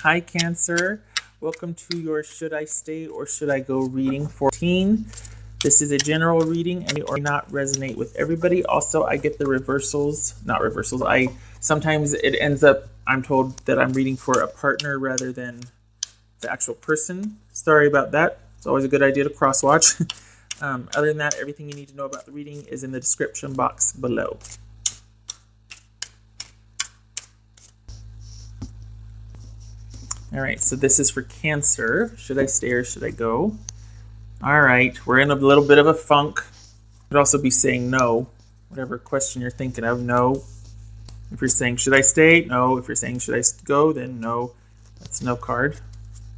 Hi, Cancer. Welcome to your Should I Stay or Should I Go reading 14. This is a general reading and it may not resonate with everybody. Also, I get the reversals, not reversals. Sometimes it ends up, I'm told that I'm reading for a partner rather than the actual person. Sorry about that. It's always a good idea to cross-watch. Other than that, everything you need to know about the reading is in the description box below. All right, so this is for Cancer. Should I stay or should I go? All right, we're in a little bit of a funk. Could also be saying no. Whatever question you're thinking of, no. If you're saying should I stay, no. If you're saying should I go, then no. That's no card.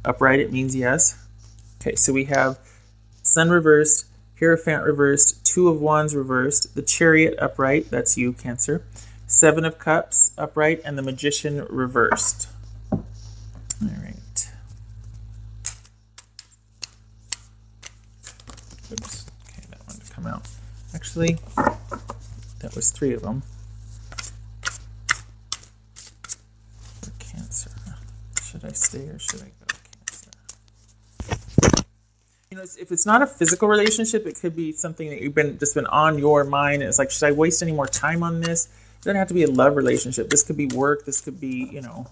Upright, it means yes. Okay, so we have Sun reversed, Hierophant reversed, Two of Wands reversed, the Chariot upright, that's you, Cancer, Seven of Cups upright, and the Magician reversed. All right. Oops. Okay, that one to come out. Actually, that was three of them. For Cancer. Should I stay or should I go, Cancer? You know, if it's not a physical relationship, it could be something that you've been on your mind. It's like, should I waste any more time on this? It doesn't have to be a love relationship. This could be work. This could be, you know,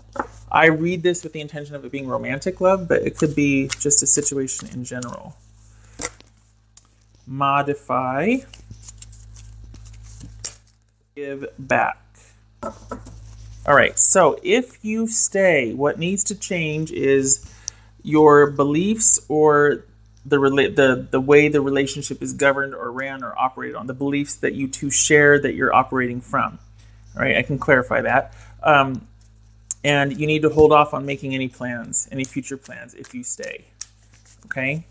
I read this with the intention of it being romantic love, but it could be just a situation in general. Modify. Give back. All right, so if you stay, what needs to change is your beliefs or the way the relationship is governed or ran or operated on, the beliefs that you two share that you're operating from. All right, I can clarify that. And you need to hold off on making any plans, any future plans if you stay. Okay?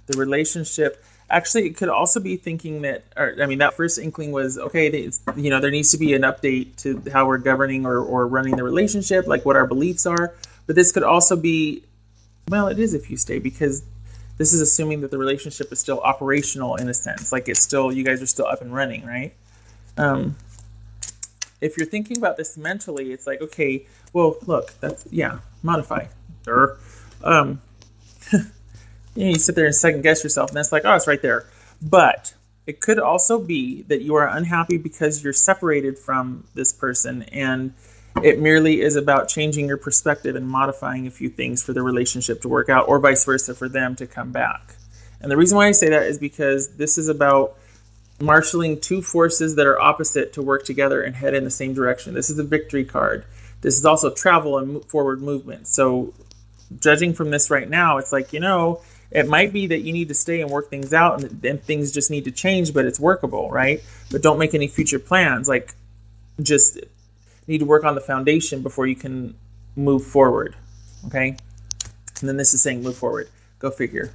The relationship, actually, it could also be thinking that, that first inkling was, okay, there needs to be an update to how we're governing or running the relationship, like what our beliefs are. But this could also be, well, it is if you stay, because this is assuming that the relationship is still operational in a sense. Like you guys are still up and running, right? If you're thinking about this mentally, it's like, okay, well, look, modify. You sit there and second guess yourself, and that's like, oh, it's right there. But it could also be that you are unhappy because you're separated from this person, and it merely is about changing your perspective and modifying a few things for the relationship to work out, or vice versa for them to come back. And the reason why I say that is because this is about marshaling two forces that are opposite to work together and head in the same direction. This is a victory card. This is also travel and forward movement. So judging from this right now, it's like, it might be that you need to stay and work things out and things just need to change, but it's workable, right? But don't make any future plans. Like, just need to work on the foundation before you can move forward, okay? And then this is saying move forward. Go figure.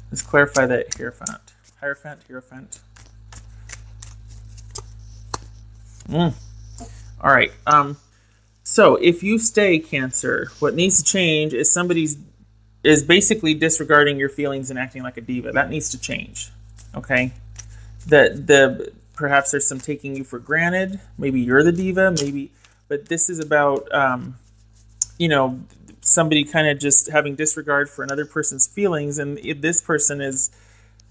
Let's clarify that Hierophant. Hierophant. All right. So if you stay, Cancer, what needs to change is is basically disregarding your feelings and acting like a diva. That needs to change. Okay. Perhaps there's some taking you for granted. Maybe you're the diva. But this is about somebody kind of just having disregard for another person's feelings, and this person is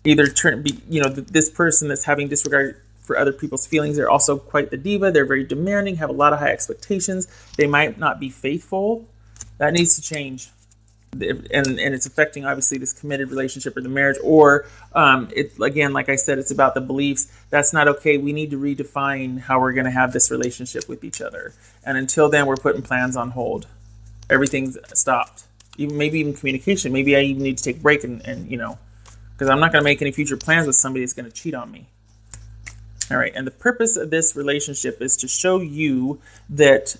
either this person that's having disregard for other people's feelings. They're also quite the diva. They're very demanding, have a lot of high expectations. They might not be faithful. That needs to change. And it's affecting, obviously, this committed relationship or the marriage. Or, again, like I said, it's about the beliefs. That's not okay. We need to redefine how we're going to have this relationship with each other. And until then, we're putting plans on hold. Everything's stopped. Maybe even communication. Maybe I even need to take a break and because I'm not going to make any future plans with somebody that's going to cheat on me. All right, and the purpose of this relationship is to show you that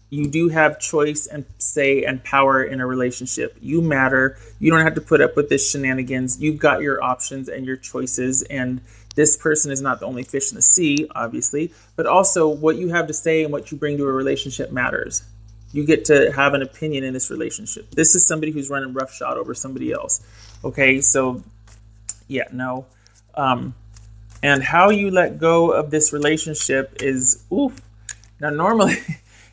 you do have choice and say and power in a relationship. You matter. You don't have to put up with this shenanigans. You've got your options and your choices, and this person is not the only fish in the sea, obviously, but also what you have to say and what you bring to a relationship matters. You get to have an opinion in this relationship. This is somebody who's running roughshod over somebody else. Okay, so, yeah, no. And how you let go of this relationship is, now normally,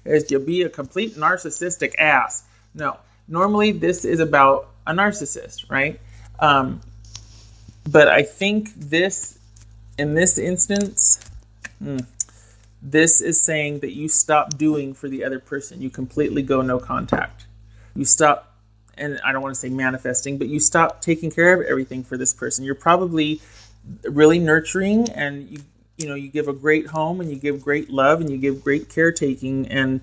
is you'll be a complete narcissistic ass. No. Normally, this is about a narcissist, right? But I think in this instance, this is saying that you stop doing for the other person. You completely go no contact. You stop, and I don't want to say manifesting, but you stop taking care of everything for this person. You're probably really nurturing, and you give a great home, and you give great love, and you give great caretaking, and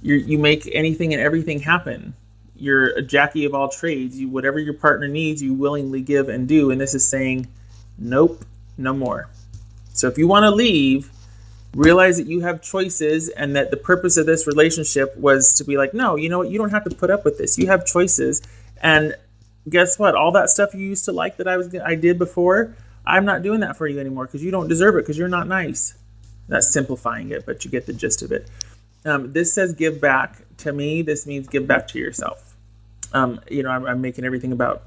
you make anything and everything happen. You're a Jackie of all trades. Whatever your partner needs, you willingly give and do. And this is saying, nope, no more. So if you want to leave, realize that you have choices, and that the purpose of this relationship was to be like, no, you know what? You don't have to put up with this. You have choices. And guess what? All that stuff you used to like that I did before, I'm not doing that for you anymore because you don't deserve it because you're not nice. That's simplifying it, but you get the gist of it. This says give back. To me, this means give back to yourself. I'm making everything about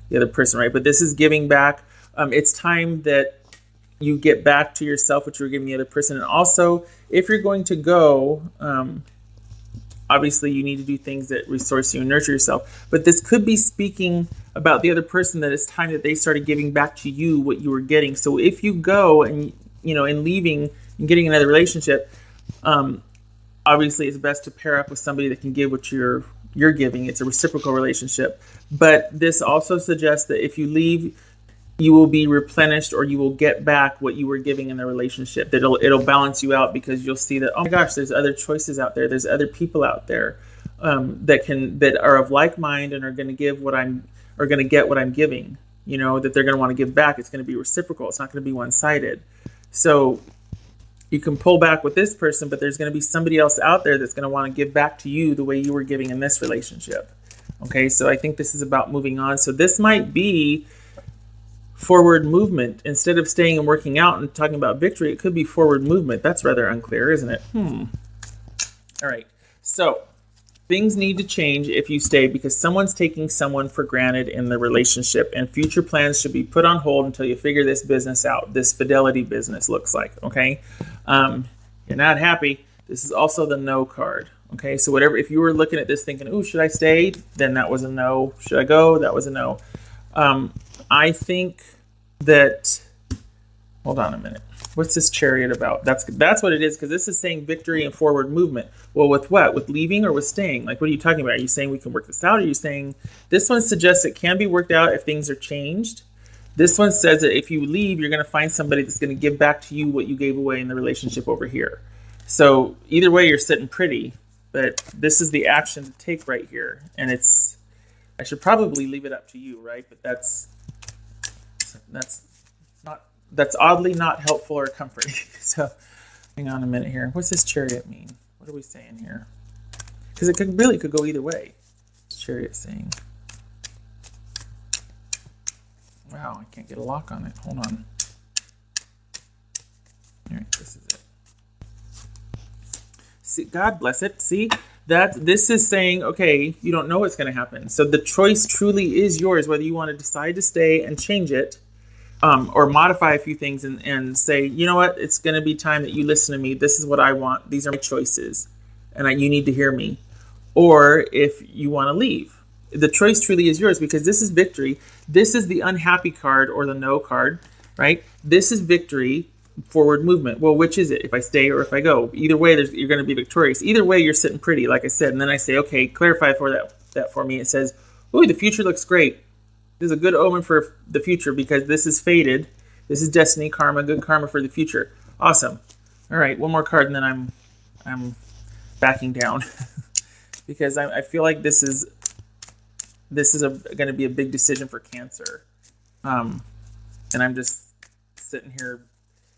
the other person, right? But this is giving back. It's time that you get back to yourself what you were giving the other person. And also, if you're going to go, obviously you need to do things that resource you and nurture yourself. But this could be speaking about the other person, that it's time that they started giving back to you what you were getting. So if you go and, in leaving and getting another relationship, obviously it's best to pair up with somebody that can give what you're giving. It's a reciprocal relationship. But this also suggests that if you leave, you will be replenished, or you will get back what you were giving in the relationship. It'll balance you out, because you'll see that, oh my gosh, there's other choices out there. There's other people out there that are of like mind and are going to give what are going to get what I'm giving. That they're going to want to give back. It's going to be reciprocal. It's not going to be one-sided. So you can pull back with this person, but there's going to be somebody else out there that's going to want to give back to you the way you were giving in this relationship. Okay, so I think this is about moving on. So this might be forward movement. Instead of staying and working out and talking about victory, it could be forward movement. That's rather unclear, isn't it? All right. So things need to change if you stay, because someone's taking someone for granted in the relationship, and future plans should be put on hold until you figure this business out. This fidelity business looks like, okay? You're not happy. This is also the no card. Okay, so if you were looking at this thinking, "Ooh, should I stay?" Then that was a no. Should I go? That was a no. I think that, hold on a minute. What's this Chariot about? That's what it is, because this is saying victory and forward movement. Well, with what? With leaving or with staying? Like, what are you talking about? Are you saying we can work this out? Or are you saying this one suggests it can be worked out if things are changed? This one says that if you leave, you're going to find somebody that's going to give back to you what you gave away in the relationship over here. So either way, you're sitting pretty, but this is the action to take right here. And I should probably leave it up to you, right? But that's oddly not helpful or comforting. So hang on a minute here. What's this Chariot mean? What are we saying here? Because it could go either way. What's Chariot saying? Wow, I can't get a lock on it. Hold on. All right, this is it. See, God bless it. See, this is saying, okay, you don't know what's going to happen. So the choice truly is yours, whether you want to decide to stay and change it, or modify a few things and say, you know what, it's going to be time that you listen to me. This is what I want. These are my choices, and you need to hear me. Or if you want to leave, the choice truly is yours, because this is victory. This is the unhappy card, or the no card, right? This is victory, forward movement. Well, which is it? If I stay or if I go? Either way, you're going to be victorious. Either way, you're sitting pretty, like I said. And then I say, okay, clarify that for me. It says, ooh, the future looks great. This is a good omen for the future, because this is fated. This is destiny, karma, good karma for the future. Awesome. All right, one more card, and then I'm backing down because I feel like this is going to be a big decision for Cancer, and I'm just sitting here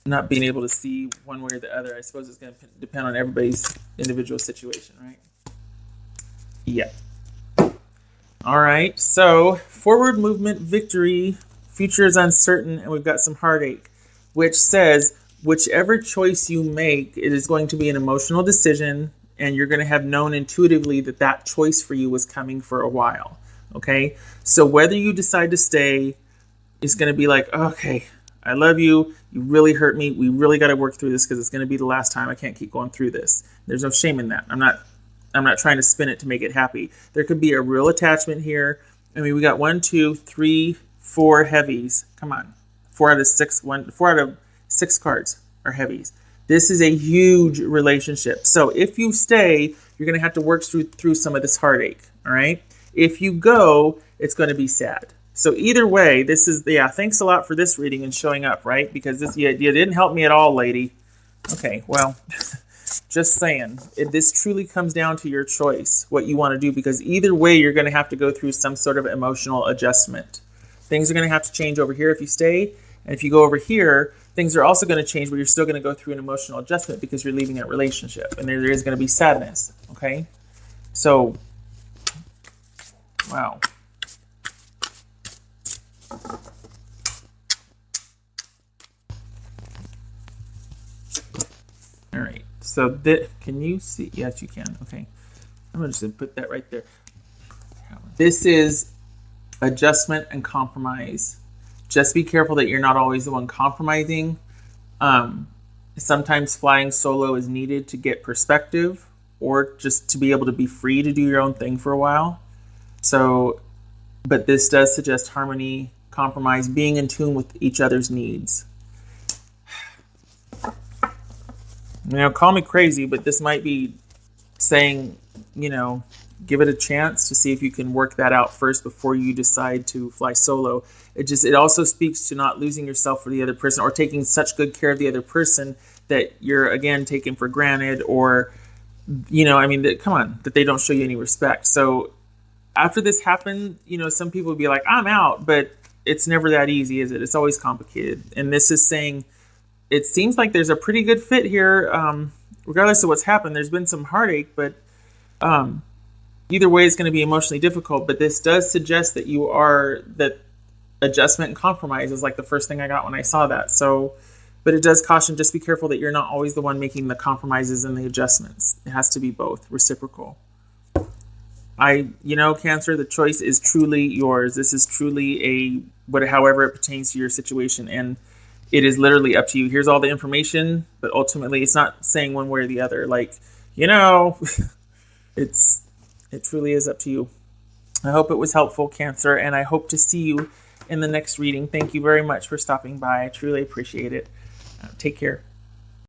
not being able to see one way or the other. I suppose it's going to depend on everybody's individual situation, right? Yeah. All right, so forward movement, victory, future is uncertain, and we've got some heartache, which says whichever choice you make, it is going to be an emotional decision, and you're going to have known intuitively that choice for you was coming for a while, okay? So whether you decide to stay, it's going to be like, okay, I love you, you really hurt me, we really got to work through this because it's going to be the last time. I can't keep going through this. There's no shame in that. I'm not I'm not trying to spin it to make it happy. There could be a real attachment here. I mean, we got 1, 2, 3, 4 heavies. Come on. 4 out of 6. 4 out of 6 cards are heavies. This is a huge relationship. So if you stay, you're going to have to work through some of this heartache. All right. If you go, it's going to be sad. So either way, this is, yeah, thanks a lot for this reading and showing up, right? Because this idea didn't help me at all, lady. Okay, well, just saying. This truly comes down to your choice, what you want to do, because either way, you're going to have to go through some sort of emotional adjustment. Things are going to have to change over here if you stay. And if you go over here, things are also going to change, but you're still going to go through an emotional adjustment because you're leaving that relationship. And there is going to be sadness, okay? So, wow. All right, so can you see? Yes, you can. Okay, I'm going to just put that right there. This is adjustment and compromise. Just be careful that you're not always the one compromising. Sometimes flying solo is needed to get perspective or just to be able to be free to do your own thing for a while. So, but this does suggest harmony, compromise, being in tune with each other's needs. You know, call me crazy, but this might be saying, you know, give it a chance to see if you can work that out first before you decide to fly solo. It also speaks to not losing yourself for the other person or taking such good care of the other person that you're, again, taken for granted or, you know, I mean, come on, that they don't show you any respect. So after this happened, you know, some people would be like, I'm out, but it's never that easy, is it? It's always complicated. And this is saying, it seems like there's a pretty good fit here. Regardless of what's happened, there's been some heartache, but either way, it's going to be emotionally difficult. But this does suggest that that adjustment and compromise is like the first thing I got when I saw that. So, but it does caution, just be careful that you're not always the one making the compromises and the adjustments. It has to be both, reciprocal. Cancer, the choice is truly yours. This is truly however it pertains to your situation. And it is literally up to you. Here's all the information, but ultimately it's not saying one way or the other. Like, you know, it truly is up to you. I hope it was helpful, Cancer, and I hope to see you in the next reading. Thank you very much for stopping by. I truly appreciate it. Take care.